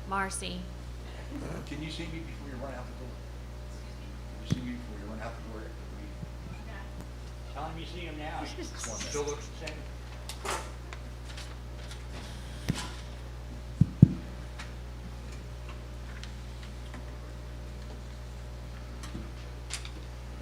Marcy. Can you see me before you run out the door? Can you see me before you run out the door? Tell him you see him now. Still looks the same?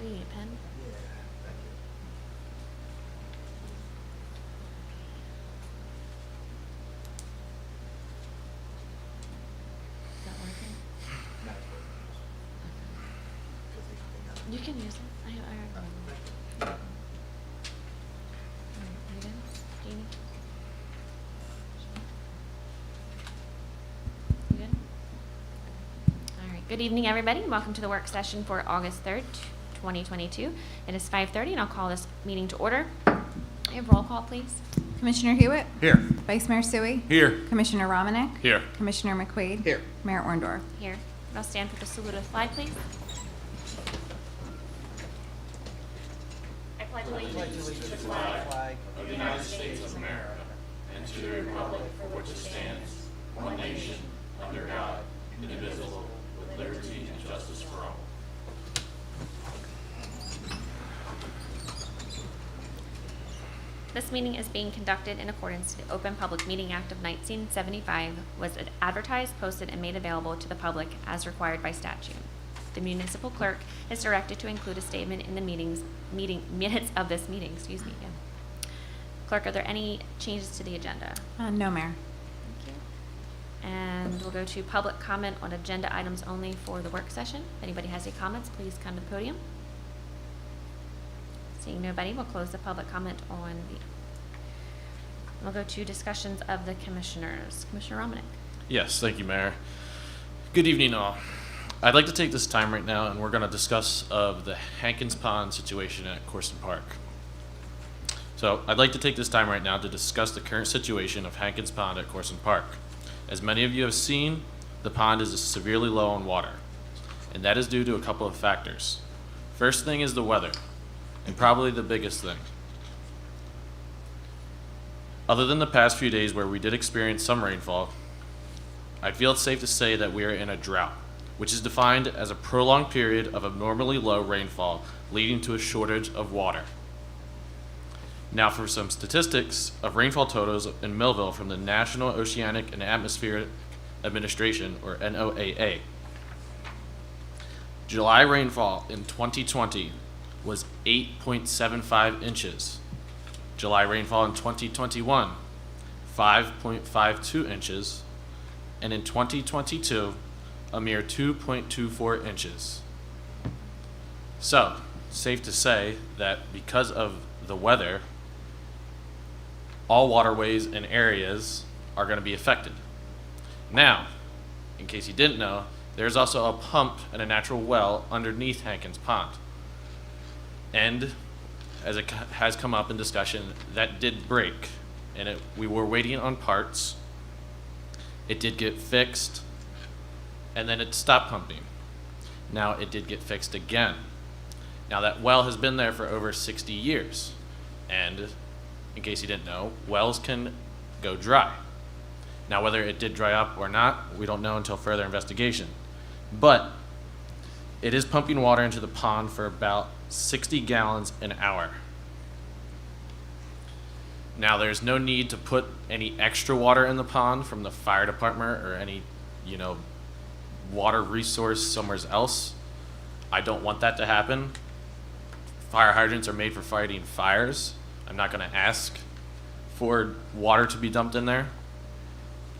Do you need a pen? Is that working? You can use it. I already. You good? Jeannie? You good? All right. Good evening, everybody. Welcome to the work session for August 3rd, 2022. It is 5:30, and I'll call this meeting to order. We have roll call, please. Commissioner Hewitt? Here. Vice Mayor Sui? Here. Commissioner Romanek? Here. Commissioner McQuaid? Here. Mayor Orndorff? Here. I'll stand for the salute of the flag, please. I pledge allegiance to the flag of the United States of America and to the republic for which it stands, one nation, under God, indivisible, with liberty and justice for all. This meeting is being conducted in accordance to the Open Public Meeting Act of 1975, was advertised, posted, and made available to the public as required by statute. The municipal clerk is directed to include a statement in the minutes of this meeting. Excuse me. Yeah. Clerk, are there any changes to the agenda? No, Mayor. Thank you. And we'll go to public comment on agenda items only for the work session. If anybody has any comments, please come to the podium. Seeing nobody, we'll close the public comment on the. We'll go to discussions of the commissioners. Commissioner Romanek. Yes, thank you, Mayor. Good evening, all. I'd like to take this time right now, and we're going to discuss of the Hankins Pond situation at Corson Park. So I'd like to take this time right now to discuss the current situation of Hankins Pond at Corson Park. As many of you have seen, the pond is severely low on water, and that is due to a couple of factors. First thing is the weather, and probably the biggest thing. Other than the past few days where we did experience some rainfall, I feel it's safe to say that we are in a drought, which is defined as a prolonged period of abnormally low rainfall leading to a shortage of water. Now for some statistics of rainfall totals in Millville from the National Oceanic and Atmospheric Administration, or NOAA. July rainfall in 2020 was 8.75 inches. July rainfall in 2021, 5.52 inches, and in 2022, a mere 2.24 inches. So, safe to say that because of the weather, all waterways and areas are going to be affected. Now, in case you didn't know, there's also a pump and a natural well underneath Hankins Pond. And as it has come up in discussion, that did break, and we were waiting on parts. It did get fixed, and then it stopped pumping. Now it did get fixed again. Now that well has been there for over 60 years, and in case you didn't know, wells can go dry. Now whether it did dry up or not, we don't know until further investigation. But it is pumping water into the pond for about 60 gallons an hour. Now there's no need to put any extra water in the pond from the fire department or any, water resource somewhere else. I don't want that to happen. Fire hydrants are made for fighting fires. I'm not going to ask for water to be dumped in there.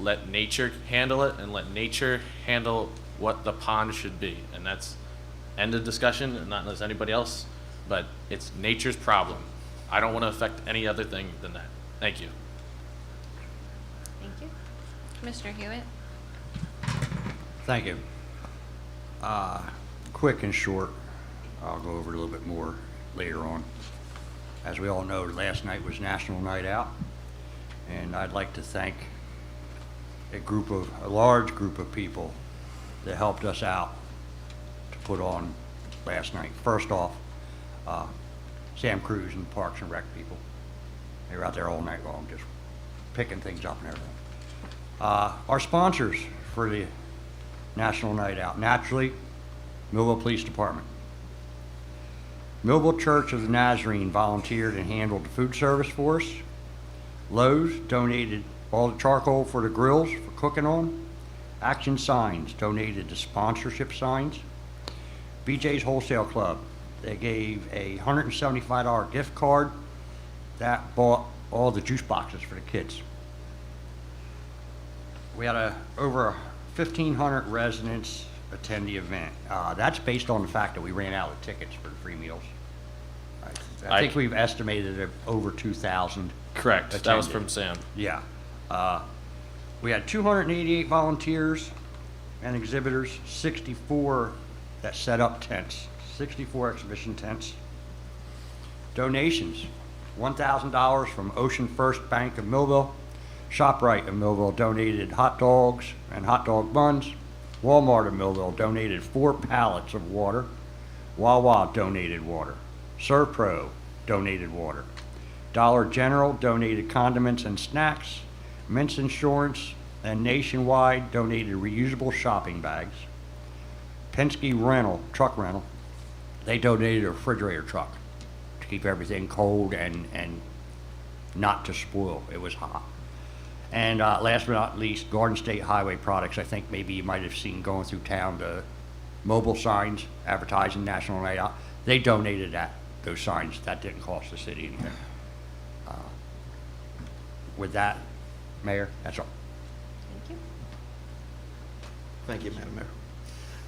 Let nature handle it, and let nature handle what the pond should be. And that's end of discussion, and not unless anybody else, but it's nature's problem. I don't want to affect any other thing than that. Thank you. Thank you. Commissioner Hewitt. Thank you. Quick and short, I'll go over it a little bit more later on. As we all know, last night was National Night Out, and I'd like to thank a large group of people that helped us out to put on last night. First off, Sam Cruz and the Parks and Rec people. They were out there all night long just picking things up and everything. Our sponsors for the National Night Out. Naturally, Millville Police Department. Millville Church of the Nazarene volunteered and handled the food service for us. Lowe's donated all the charcoal for the grills for cooking on. Action Signs donated the sponsorship signs. BJ's Wholesale Club, they gave a $175 gift card that bought all the juice boxes for the kids. We had over 1,500 residents attend the event. That's based on the fact that we ran out of tickets for the free meals. I think we've estimated at over 2,000. Correct. That was attended. from Sam. Yeah. We had 288 volunteers and exhibitors, 64 that set up tents, 64 exhibition tents. Donations, $1,000 from Ocean First Bank of Millville. ShopRite of Millville donated hot dogs and hot dog buns. Walmart of Millville donated 4 pallets of water. Wawa donated water. Servpro donated water. Dollar General donated condiments and snacks. Mintz Insurance and Nationwide donated reusable shopping bags. Penske truck rental, they donated a refrigerator truck to keep everything cold and not to spoil. It was hot. And last but not least, Garden State Highway Products. I think maybe you might have seen going through town the mobile signs advertising National Night Out. They donated those signs. That didn't cost the city anything. With that, Mayor, that's all. Thank you. Thank you, Madam Mayor.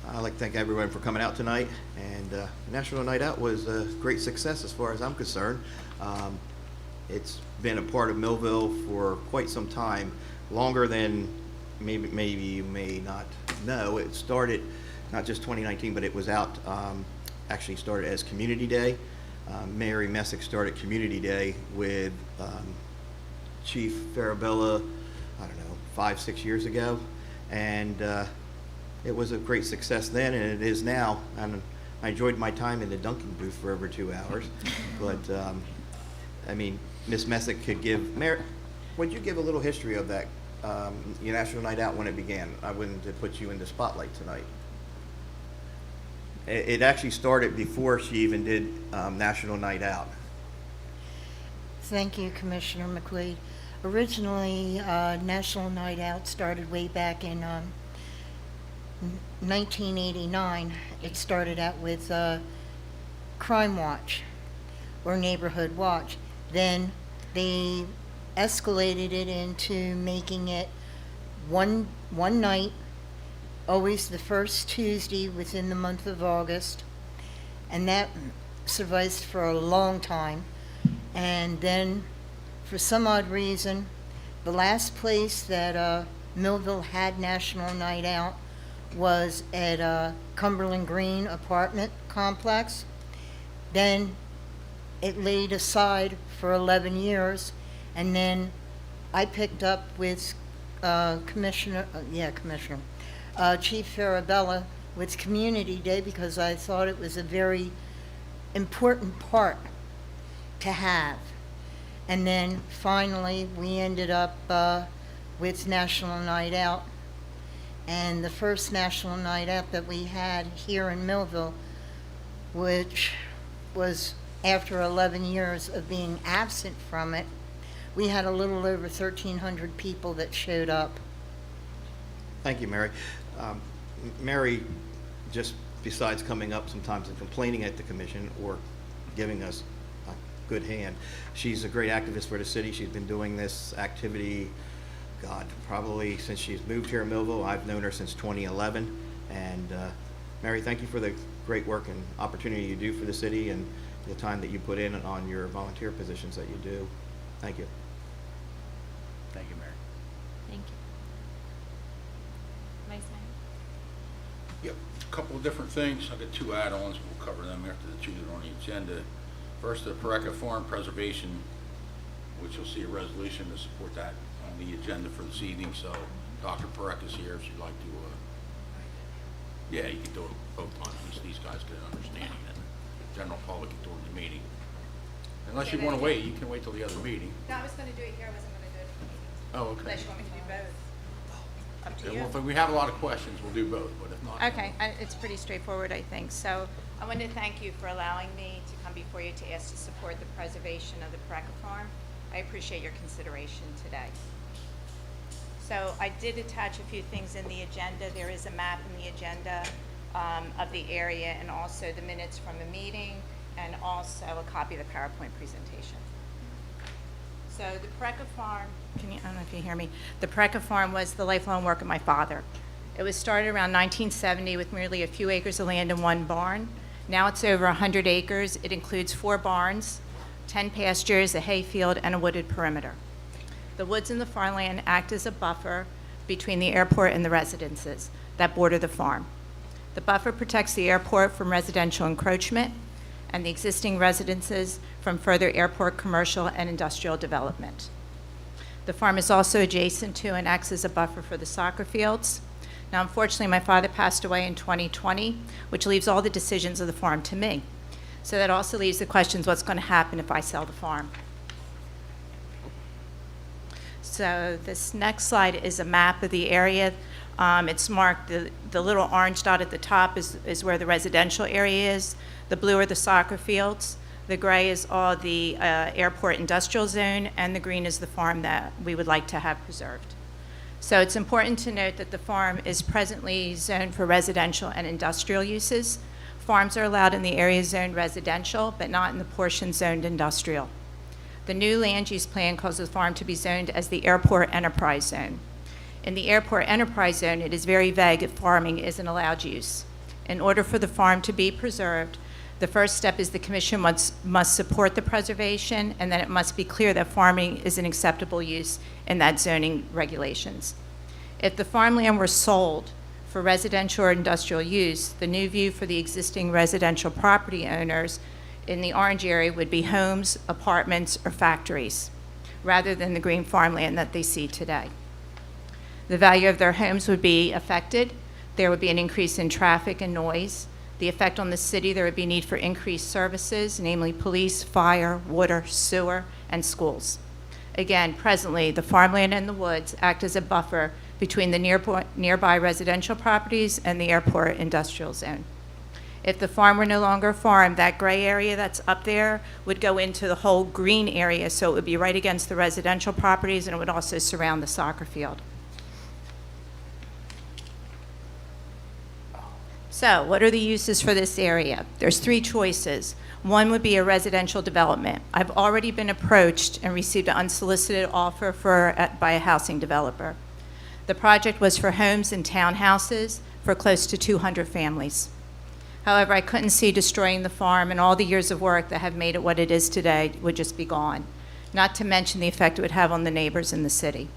I'd like to thank everyone for coming out tonight, and National Night Out was a great success as far as I'm concerned. It's been a part of Millville for quite some time, longer than maybe you may not know. It started not just 2019, but it was out, actually started as Community Day. Mary Messick started Community Day with Chief Farabella, I don't know, 5-6 years ago, and it was a great success then, and it is now. And I enjoyed my time in the dunking booth for over 2 hours. But I mean, Miss Messick could give. Mayor, would you give a little history of that your National Night Out when it began? I wouldn't have put you in the spotlight tonight. It actually started before she even did National Night Out. Thank you, Commissioner McQuaid. Originally, National Night Out started way back in 1989. It started out with Crime Watch or Neighborhood Watch. Then they escalated it into making it one night, always the first Tuesday within the month of August, and that sufficed for a long time. And then, for some odd reason, the last place that Millville had National Night Out was at Cumberland Green apartment complex. Then it laid aside for 11 years, and then I picked up with Chief Farabella with Community Day because I thought it was a very important part to have. And then finally we ended up with National Night Out. And the first National Night Out that we had here in Millville, which was after 11 years of being absent from it, we had a little over 1,300 people that showed up. Thank you, Mary. Mary, just besides coming up sometimes and complaining at the commission or giving us a good hand, she's a great activist for the city. She's been doing this activity, God, probably since she's moved here in Millville. I've known her since 2011. And Mary, thank you for the great work and opportunity you do for the city and the time that you put in on your volunteer positions that you do. Thank you. Thank you, Mayor. Thank you. Vice Mayor? Yep, a couple of different things. I've got 2 add-ons. We'll cover them after the 2 that are on the agenda. First, the Pareca Farm Preservation, which you'll see a resolution to support that on the agenda for this evening. So Dr. Pareca's here if you'd like to, yeah, you can do it both times. At least these guys get an understanding and the general public can do it in the meeting. Unless you want to wait, you can wait till the other meeting. No, I was going to do it here. I wasn't going to do it at the meeting. Oh, okay. Unless you want me to do both. up to Yeah, you. well, if we have a lot of questions, we'll do both, but if not. Okay, it's pretty straightforward, I think. So I want to thank you for allowing me to come before you to ask to support the preservation of the Pareca Farm. I appreciate your consideration today. So I did attach a few things in the agenda. There is a map in the agenda of the area and also the minutes from the meeting and also a copy of the PowerPoint presentation. So the Pareca Farm, I don't know if you hear me. The Pareca Farm was the lifelong work of my father. It was started around 1970 with merely a few acres of land and one barn. Now it's over 100 acres. It includes 4 barns, 10 pastures, a hay field, and a wooded perimeter. The woods and the farmland act as a buffer between the airport and the residences that border the farm. The buffer protects the airport from residential encroachment and the existing residences from further airport commercial and industrial development. The farm is also adjacent to and acts as a buffer for the soccer fields. Now, unfortunately, my father passed away in 2020, which leaves all the decisions of the farm to me. So that also leaves the questions, what's going to happen if I sell the farm? So this next slide is a map of the area. It's marked, the little orange dot at the top is where the residential area is. The blue are the soccer fields. The gray is all the airport industrial zone, and the green is the farm that we would like to have preserved. So it's important to note that the farm is presently zoned for residential and industrial uses. Farms are allowed in the area zoned residential, but not in the portion zoned industrial. The new land use plan calls the farm to be zoned as the Airport Enterprise Zone. In the Airport Enterprise Zone, it is very vague if farming isn't allowed use. In order for the farm to be preserved, the first step is the commission must support the preservation, and then it must be clear that farming is an acceptable use in that zoning regulations. If the farmland were sold for residential or industrial use, the new view for the existing residential property owners in the orange area would be homes, apartments, or factories, rather than the green farmland that they see today. The value of their homes would be affected. There would be an increase in traffic and noise. The effect on the city, there would be need for increased services, namely police, fire, water, sewer, and schools. Again, presently, the farmland and the woods act as a buffer between the nearby residential properties and the airport industrial zone. If the farm were no longer a farm, that gray area that's up there would go into the whole green area, so it would be right against the residential properties, and it would also surround the soccer field. So what are the uses for this area? There's 3 choices. One would be a residential development. I've already been approached and received an unsolicited offer by a housing developer. The project was for homes and townhouses for close to 200 families. However, I couldn't see destroying the farm, and all the years of work that have made it what it is today would just be gone, not to mention the effect it would have on the neighbors in the city.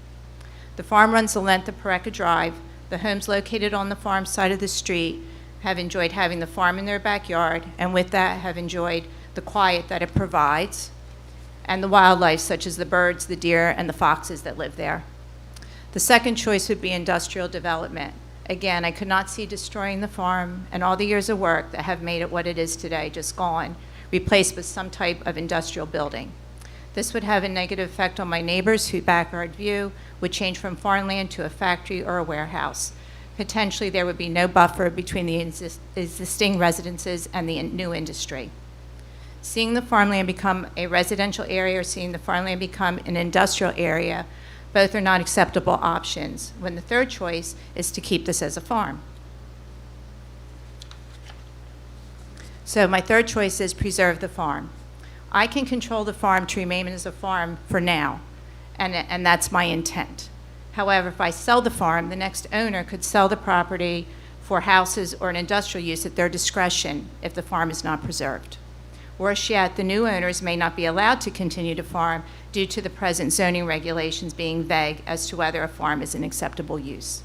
The farm runs the length of Pareca Drive. The homes located on the farm side of the street have enjoyed having the farm in their backyard, and with that have enjoyed the quiet that it provides and the wildlife such as the birds, the deer, and the foxes that live there. The second choice would be industrial development. Again, I could not see destroying the farm and all the years of work that have made it what it is today just gone, replaced with some type of industrial building. This would have a negative effect on my neighbors whose backyard view would change from farmland to a factory or a warehouse. Potentially, there would be no buffer between the existing residences and the new industry. Seeing the farmland become a residential area or seeing the farmland become an industrial area, both are not acceptable options, when the third choice is to keep this as a farm. So my third choice is preserve the farm. I can control the farm to remain as a farm for now, and that's my intent. However, if I sell the farm, the next owner could sell the property for houses or an industrial use at their discretion if the farm is not preserved. Worse yet, the new owners may not be allowed to continue to farm due to the present zoning regulations being vague as to whether a farm is an acceptable use.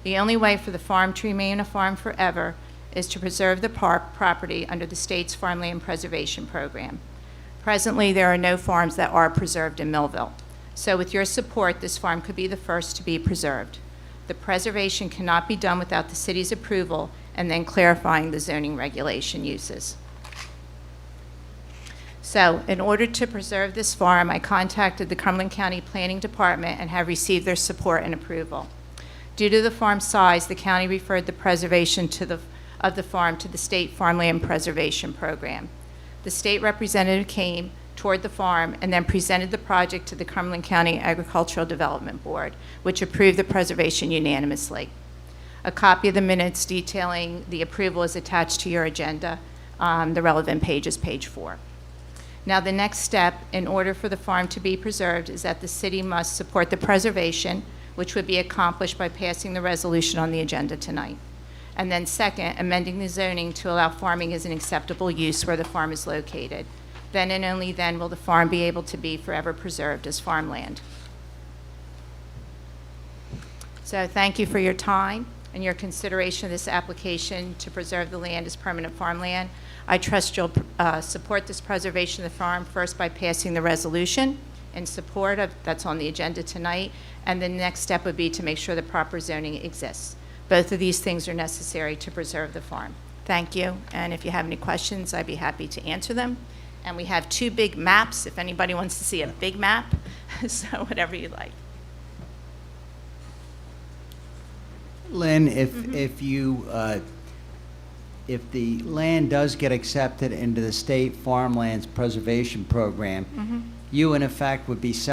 The only way for the farm to remain a farm forever is to preserve the property under the state's farmland preservation program. Presently, there are no farms that are preserved in Millville. So with your support, this farm could be the first to be preserved. The preservation cannot be done without the city's approval and then clarifying the zoning regulation uses. So in order to preserve this farm, I contacted the Cumberland County Planning Department and have received their support and approval. Due to the farm's size, the county referred the preservation of the farm to the State Farmland Preservation Program. The state representative came toward the farm and then presented the project to the Cumberland County Agricultural Development Board, which approved the preservation unanimously. A copy of the minutes detailing the approval is attached to your agenda. The relevant page is page 4. Now, the next step, in order for the farm to be preserved, is that the city must support the preservation, which would be accomplished by passing the resolution on the agenda tonight. And then second, amending the zoning to allow farming as an acceptable use where the farm is located. Then and only then will the farm be able to be forever preserved as farmland. So thank you for your time and your consideration of this application to preserve the land as permanent farmland. I trust you'll support this preservation of the farm first by passing the resolution in support of, that's on the agenda tonight, and the next step would be to make sure the proper zoning exists. Both of these things are necessary to preserve the farm. Thank you, and if you have any questions, I'd be happy to answer them. And we have 2 big maps, if anybody wants to see a big map, so whatever you like. Lynn, if the land does get accepted into the state farmlands preservation program, you in effect would be